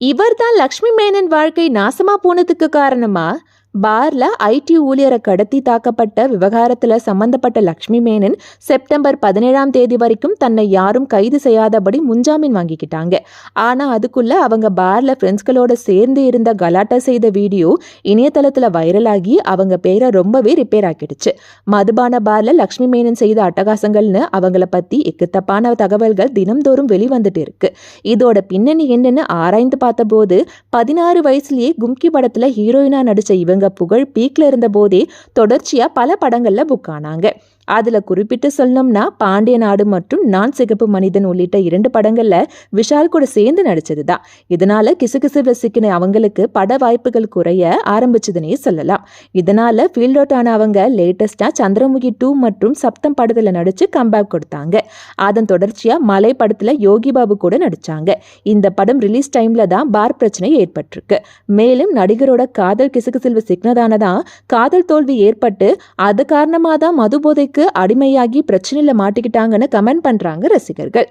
இவர்தான் லக்ஷ்மி மேனன் வாழ்க்கை நாசமா போனதுக்கு காரணமா? பார்ல ஐடி ஊழியரை கடத்தி தாக்கப்பட்ட விவகாரத்துல சம்பந்தப்பட்ட லக்ஷ்மி மேனன் செப்டம்பர் 17ஆம் தேதி வரைக்கும் தன்னை யாரும் கைது செய்யாதபடி முன்ஜாமீன் வாங்கிக்கிட்டாங்க. ஆனா அதுக்குள்ள அவங்க பார்ல ஃப்ரெண்ட்ஸ்களோட சேர்ந்து இருந்த கலாட்டா செய்த வீடியோ இணையதளத்துல வைரலாகி அவங்க பேரை ரொம்பவே ரிப்பேர் ஆக்கிடுச்சு. மதுபான பார்ல லக்ஷ்மி மேனன் செய்த அட்டகாசங்கள்னு அவங்கள பத்தி எக்குத்தப்பான தகவல்கள் தினம்தோறும் வெளிவந்துட்டு இருக்கு. இதோட பின்னணி என்னன்னு ஆராய்ந்து பார்த்தபோது 16 வயசுலயே கும்கி படத்துல ஹீரோயினா நடிச்ச இவங்க புகழ் பீக்ல இருந்த போதே தொடர்ச்சியா பல படங்கள்ல புக் ஆனாங்க. அதுல குறிப்பிட்டு சொல்லணும்னா பாண்டிய நாடு மற்றும் நான் சிகப்பு மனிதன் உள்ளிட்ட 2 படங்கள்ல விஷால் கூட சேர்ந்து நடிச்சதுதான். இதனால கிசுகிசுல சிக்கின அவங்களுக்கு பட வாய்ப்புகள் குறைய ஆரம்பிச்சதுன்னே சொல்லலாம். இதனால ஃபீல்ட் அவுட் ஆன அவங்க லேட்டஸ்டா சந்திரமுகி 2 மற்றும் சப்தம் படத்துல நடிச்சு கம்பேக் கொடுத்தாங்க. அதன் தொடர்ச்சியா மலை படத்துல யோகி பாபு கூட நடிச்சாங்க. இந்த படம் ரிலீஸ் டைம்ல தான் பார் பிரச்சனை ஏற்பட்டிருக்கு. மேலும் நடிகரோட காதல் கிசுகிசுல சிக்கினதானதான் காதல் தோல்வி ஏற்பட்டு அது காரணமா தான் மது போதைக்கு அடிமையாகி பிரச்சனையில மாட்டிக்கிட்டாங்கன்னு கமெண்ட் பண்றாங்க ரசிகர்கள்.